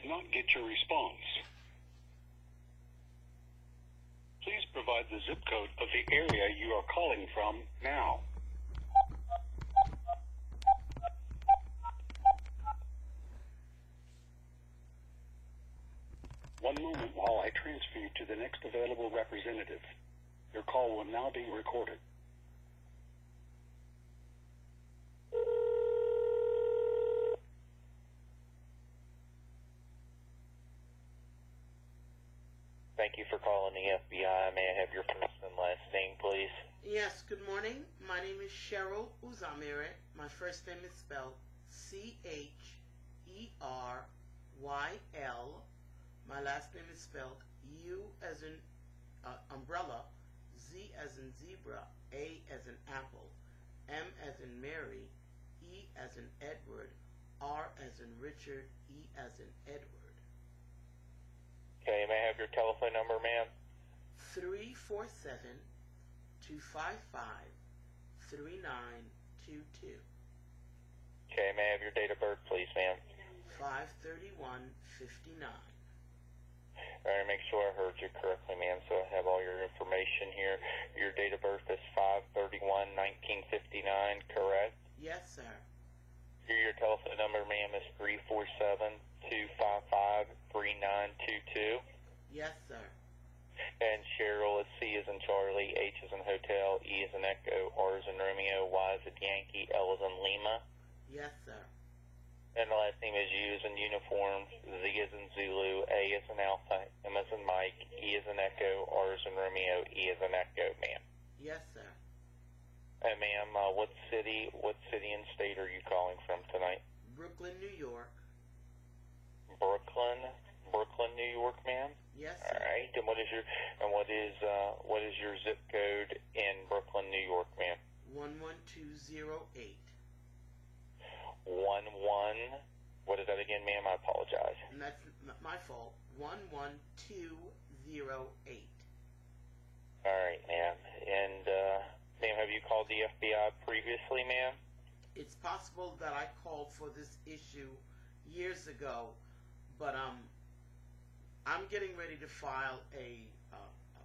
did not get your response. Please provide the zip code of the area you are calling from now. One moment while I transfer you to the next available representative. Your call will now be recorded. Thank you for calling the FBI. May I have your first and last name, please? Yes, good morning. My name is Cheryl Uzamire. My first name is spelled C-H-E-R-Y-L. My last name is spelled U as in umbrella, Z as in zebra, A as in apple, M as in Mary, E as in Edward, R as in Richard, E as in Edward. Okay, may I have your telephone number, ma'am? 347-255-3922. Okay, may I have your date of birth, please, ma'am? 5/31/59. All right, make sure I heard you correctly, ma'am, so I have all your information here. Your date of birth is 5/31/1959, correct? Yes, sir. Your telephone number, ma'am, is 347-255-3922. Yes, sir. And Cheryl is C as in Charlie, H as in Hotel, E as in Echo, R as in Romeo, Y as in Yankee, L as in Lima. Yes, sir. And the last name is U as in Uniform, Z as in Zulu, A as in Alpha, M as in Mike, E as in Echo, R as in Romeo, E as in Echo, ma'am. Yes, sir. And ma'am, what city and state are you calling from tonight? Brooklyn, New York. Brooklyn, New York, ma'am. Yes, All sir. right. And what is your zip code in Brooklyn, New York, ma'am? 11208. 11. What is that again, ma'am? I apologize. And that's my fault. 11208. All right, ma'am. And ma'am, have you called the FBI previously, ma'am? It's possible that I called for this issue years ago, but I'm getting ready to file a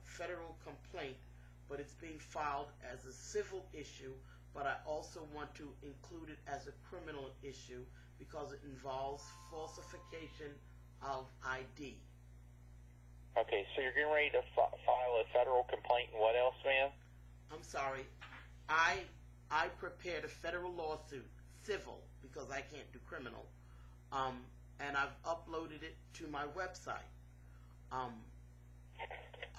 federal complaint, but it's being filed as a civil issue, but I also want to include it as a criminal issue because it involves falsification of ID. Okay, so you're getting ready to file a federal complaint, and what else, ma'am? I'm sorry. I prepared a federal lawsuit, civil, because I can't do criminal, and I've uploaded it to my website.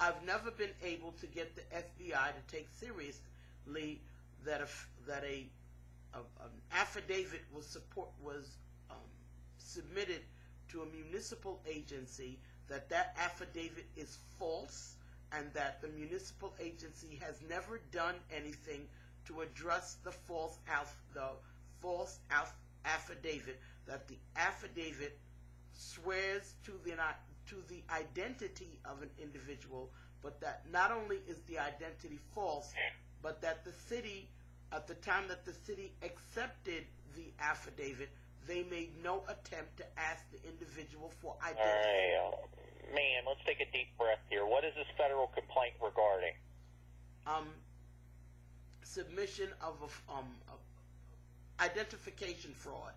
I've never been able to get the FBI to take seriously that an affidavit was submitted to a municipal agency, that affidavit is false, and that the municipal agency has never done anything to address the false affidavit, that the affidavit swears to the identity of an individual, but that not only is the identity false, but that the city, at the time that the city accepted the affidavit, they made no attempt to ask the individual for identity. All right, ma'am, let's take a deep breath here. What is this federal complaint regarding? Submission of identification fraud.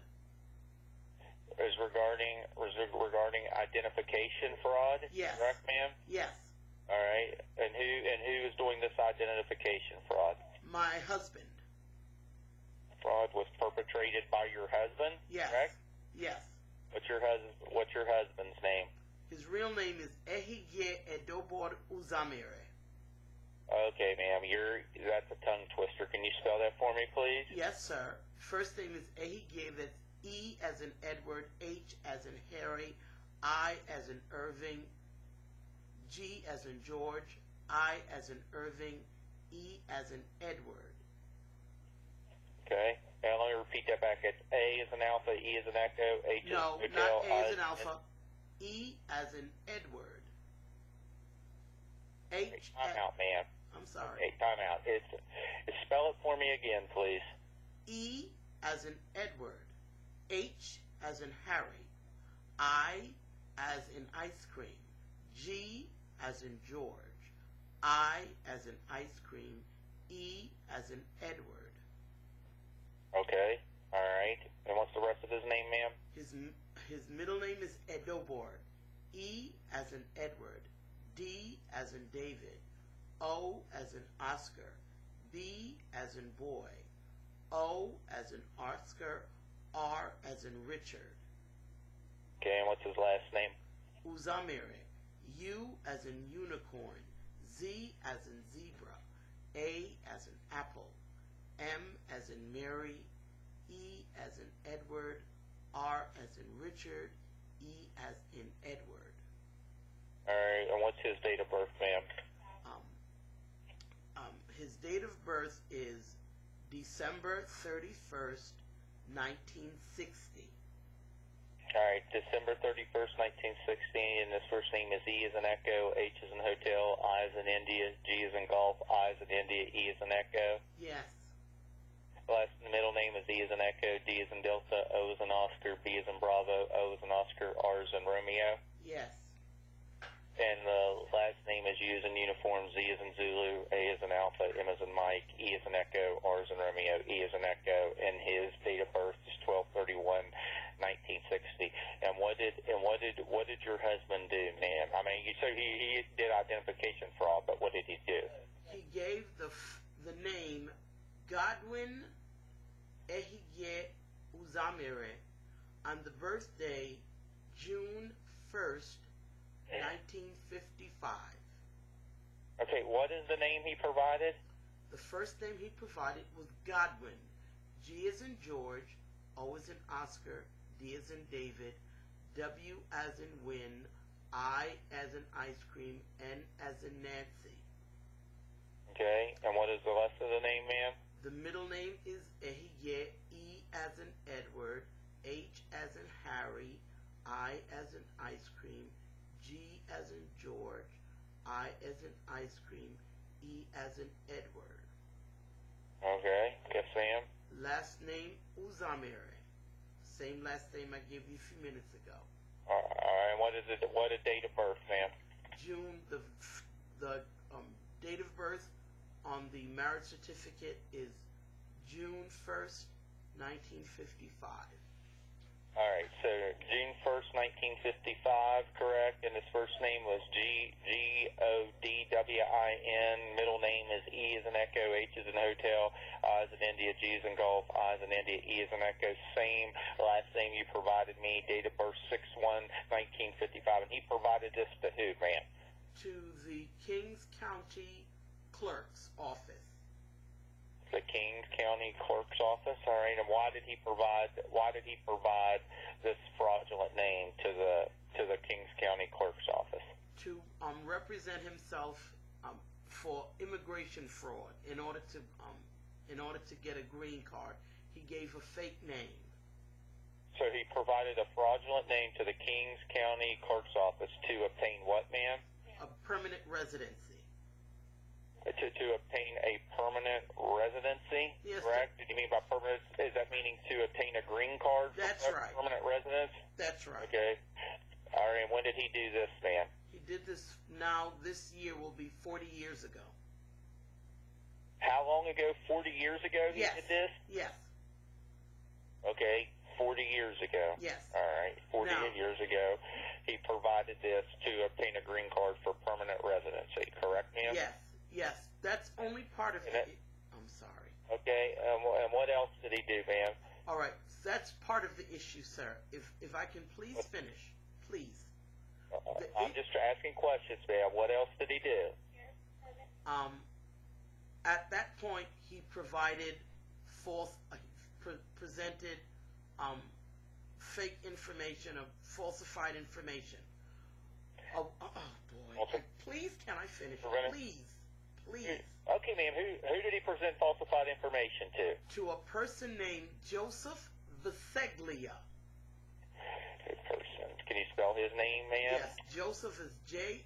Is regarding identification fraud? Yes. Correct, ma'am? Yes. All right. And who is doing this identification fraud? My husband. Fraud was perpetrated by your husband? Yes. Correct? Yes. What's your husband's name? His real name is Ehige Edobor Uzamire. Okay, ma'am. That's a tongue twister. Can you spell that for me, please? Yes, sir. First name is Ehige. That's E as in Edward, H as in Harry, I as in Irving, G as in George, I as in Irving, E as in Edward. Okay. Now let me repeat that back. It's A as in Alpha, E as in Echo, H as in No, Hotel, not A as I in Alpha. E as in Edward. H. Time out, ma'am. I'm sorry. Okay, time out. Spell it for me again, please. E as in Edward, H as in Harry, I as in ice cream. G as in George. I as in ice cream. E as in Edward. Okay. All right. And what's the rest of his name, ma'am? His middle name is Edobord. E as in Edward. D as in David. O as in Oscar. B as in boy. O as in Oscar. R as in Richard. Okay, and what's his last name? Uzamire. U as in unicorn. Z as in zebra. A as in apple. M as in Mary. E as in Edward. R as in Richard. E as in Edward. All right, and what's his date of birth, ma'am? His date of birth is December 31st, 1960. All right, December 31st, 1960, and his first name is E as in Echo, H as in Hotel, I as in India, G as in Golf, I as in India, E as in Echo. Yes. The middle name is E as in Echo, D as in Delta, O as in Oscar, B as in Bravo, O as in Oscar, R as in Romeo. Yes. And the last name is U as in Uniform, Z as in Zulu, A as in Alpha, M as in Mike, E as in Echo, R as in Romeo, E as in Echo, and his date of birth is 12/31/1960. And what did your husband do, ma'am? I mean, so he did identification fraud, but what did he do? He gave the name Godwin Ehige Uzamire on the birthday June 1st, 1955. Okay, what is the name he provided? The first name he provided was Godwin. G as in George, O as in Oscar, D as in David, W as in Win, I as in ice cream, N as in Nancy. Okay, and what is the rest of the name, ma'am? The middle name is Ehige, E as in Edward, H as in Harry, I as in ice cream, G as in George, I as in ice cream, E as in Edward. Okay, yes, ma'am. Last name Uzamire. Same last name I gave you a few minutes ago. All right, what is date of birth, ma'am? June, the date of birth on the marriage certificate is June 1st, 1955. All right, so June 1st, 1955, correct? And his first name was Godwin. Middle name is E as in Echo, H as in Hotel, I as in India, G as in Golf, I as in India, E as in Echo. Same last name you provided me. Date of birth 6/1/1955. And he provided this to who, ma'am? To the Kings County Clerk's office. The Kings County Clerk's office. All right, and why did he provide this fraudulent name to the Kings County Clerk's office? To represent himself for immigration fraud. In order to get a green card, he gave a fake name. So he provided a fraudulent name to the Kings County Clerk's office to obtain what, ma'am? A permanent residency. To obtain a permanent residency, yes, correct? Did you mean by permanent? Is that meaning to obtain a green card? That's right. Permanent residence? That's right. Okay. All right, and when did he do this, man? He did this this year will be 40 years ago. How long ago? 40 years ago he did this? Yes. Okay, 40 years ago. Yes. All right, 40 years ago he provided this to obtain a green card for permanent residency, correct, ma'am? Yes, that's only part of it. I'm sorry. Okay, and what else did he do, ma'am? All right, that's part of the issue, sir. If I can please finish, please. I'm just asking questions, ma'am. What else did he do? At that point, he provided presented fake information, falsified information. Oh boy! Okay. Please, can I finish? Please. Okay, ma'am. Who did he present falsified information to? To a person named Joseph Viseglia. A person. Can you spell his name, ma'am? Yes, Joseph is Joseph.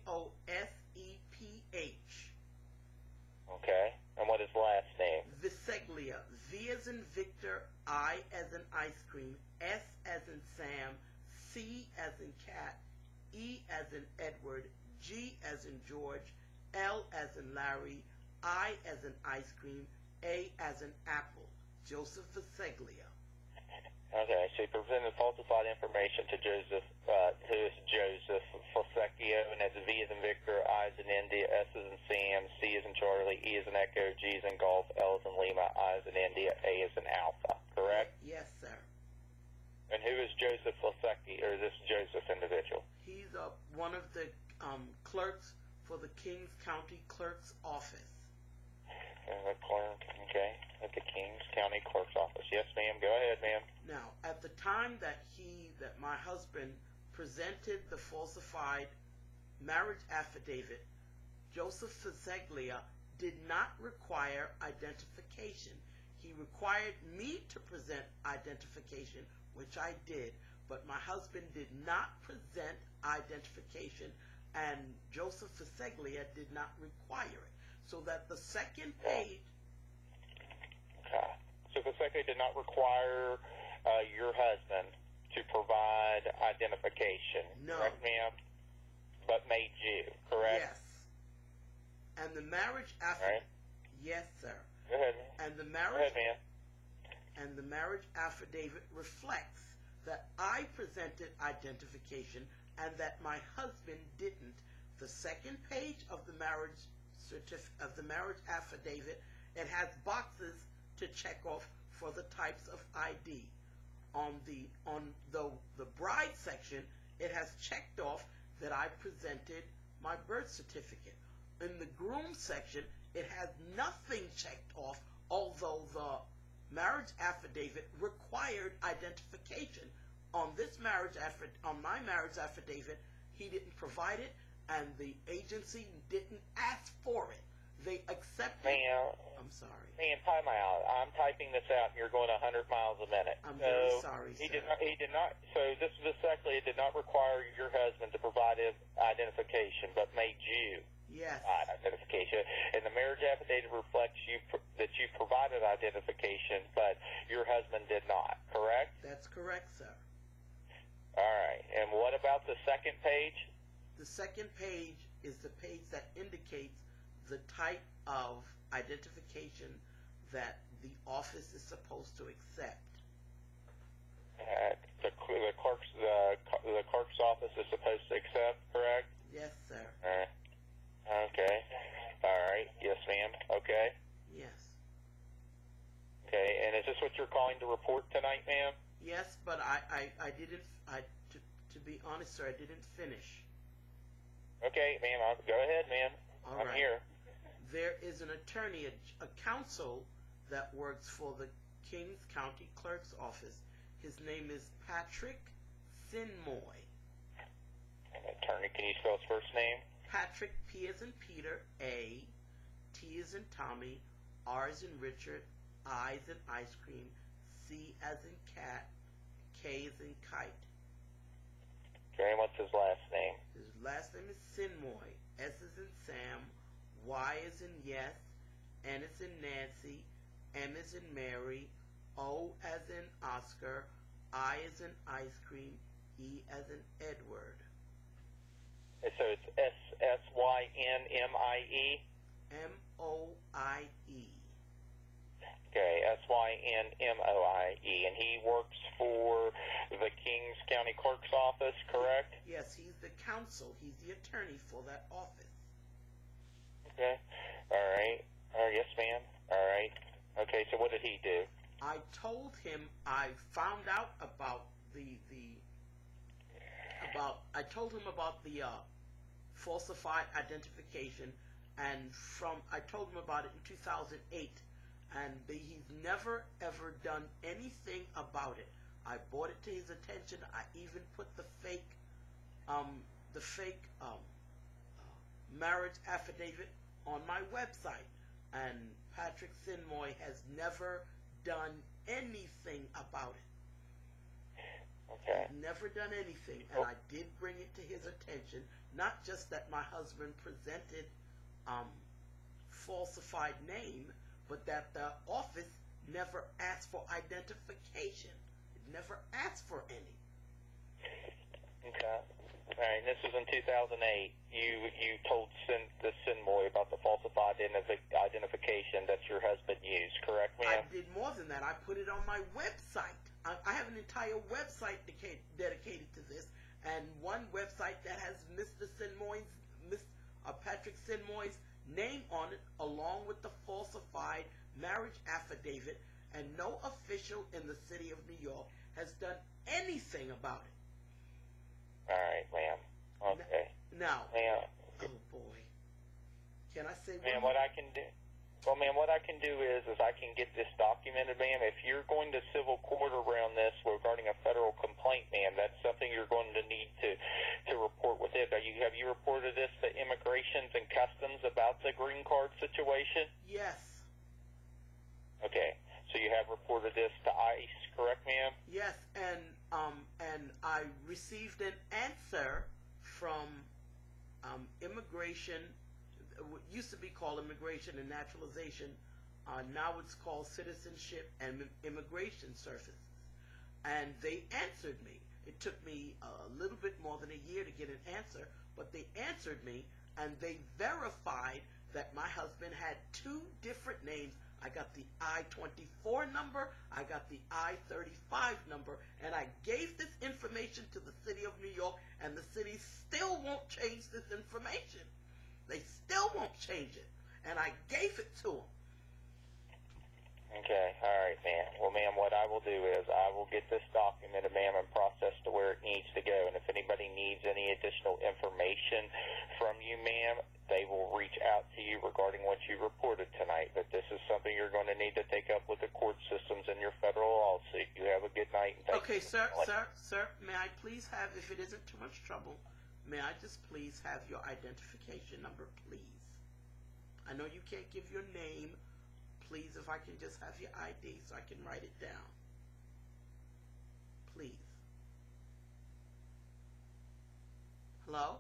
Okay. And what is last name? Viseglia. V as in Victor, I as in ice cream, S as in Sam, C as in cat, E as in Edward, G as in George, L as in Larry, I as in ice cream, A as in apple. Joseph Viseglia. Okay, so you presented falsified information to Joseph, who is Joseph Falsecchio, and that's V as in Victor, I as in India, S as in Sam, C as in Charlie, E as in Echo, G as in Golf, L as in Lima, I as in India, A as in Alpha, correct? Yes, sir. And who is Joseph Falsecchio, or this Joseph individual? He's one of the clerks for the Kings County Clerk's Office. Clerk, okay, at the Kings County Clerk's Office. Yes, ma'am. Go ahead, ma'am. Now, at the time that my husband presented the falsified marriage affidavit, Joseph Viseglia did not require identification. He required me to present identification, which I did, but my husband did not present identification, and Joseph Viseglia did not require it. So that the second page... Okay. So Falsecchio did not require your husband to provide identification, No. correct, ma'am? But made you, correct? Yes. And the marriage affidavit... Right. Yes, sir. Go ahead, ma'am. And the Go marriage... ahead, ma'am. And the marriage affidavit reflects that I presented identification and that my husband didn't. The second page of the marriage affidavit, it has boxes to check off for the types of ID. On the bride section, it has checked off that I presented my birth certificate. In the groom section, it has nothing checked off, although the marriage affidavit required identification. On my marriage affidavit, he didn't provide it, and the agency didn't ask for it. They accepted. Ma'am. I'm sorry. Ma'am, time out. I'm typing this out, and you're going 100 miles a minute. I'm very sorry, He sir. did not. So this Viseglia did not require your husband to provide his identification, but made you Yes. provide identification. And the marriage affidavit reflects that you provided identification, but your husband did not. Correct? That's correct, sir. All right. And what about the second page? The second page is the page that indicates the type of identification that the office is supposed to accept. The clerk's office is supposed to accept, correct? Yes, sir. Okay. All right. Yes, ma'am. Okay. Yes. Okay. And is this what you're calling to report tonight, ma'am? Yes, but I didn't. To be honest, sir, I didn't finish. Okay, ma'am. Go ahead, ma'am. All I'm right. here. There is an attorney, a counsel that works for the Kings County Clerk's Office. His name is Patrick Sinmoy. Attorney, can you spell his first name? Patrick, P as in Peter, A, T as in Tommy, R as in Richard, I as in ice cream, C as in cat, K as in kite. Okay, and what's his last name? His last name is Sinmoy. S as in Sam, Y as in yes, N as in Nancy, M as in Mary, O as in Oscar, I as in ice cream, E as in Edward. So it's S-Y-N-M-I-E? M-O-I-E. Okay, S-Y-N-M-O-I-E. And he works for the Kings County Clerk's Office, correct? Yes, he's the counsel. He's the attorney for that office. Okay. All right. Yes, ma'am. All right. Okay, so what did he do? I told him I found out about I told him about the falsified identification, and I told him about it in 2008, and he's never ever done anything about it. I brought it to his attention. I even put the fake marriage affidavit on my website, and Patrick Sinmoy has never done anything about it. Okay. He's never done anything, and I did bring it to his attention. Not just that my husband presented falsified name, but that the office never asked for identification. It never asked for any. Okay. All right, and this was in 2008. You told the Sinmoy about the falsified identification that your husband used, correct, ma'am? I did more than that. I put it on my website. I have an entire website dedicated to this, and one website that has Mr. Patrick Sinmoy's name on it, along with the falsified marriage affidavit, and no official in the city of New York has done anything about it. All right, ma'am. Okay. Now, ma'am. oh boy, can I say? Ma'am, what I can do? Well, ma'am, what I can do is I can get this documented, ma'am. If you're going to civil court around this regarding a federal complaint, ma'am, that's something you're going to need to report with it. Have you reported this to Immigrations and Customs about the green card situation? Yes. Okay. So you have reported this to ICE, correct, ma'am? Yes, and I received an answer from Immigration. What used to be called Immigration and Naturalization, now it's called Citizenship and Immigration Services, and they answered me. It took me a little bit more than a year to get an answer, but they answered me, and they verified that my husband had two different names. I got the I-24 number, I got the I-35 number, and I gave this information to the city of New York, and the city still won't change this information. They still won't change it, and I gave it to them. Okay, all right, ma'am. Well, ma'am, what I will do is I will get this documented, ma'am, and processed to where it needs to go. And if anybody needs any additional information from you, ma'am, they will reach out to you regarding what you reported tonight. But this is something you're going to need to take up with the court systems in your federal lawsuit. You have a good night. And thank okay, you. sir, may I please have, if it isn't too much trouble, may I just please have your identification number, please? I know you can't give your name. Please, if I can just have your ID so I can write it down. Please. Hello?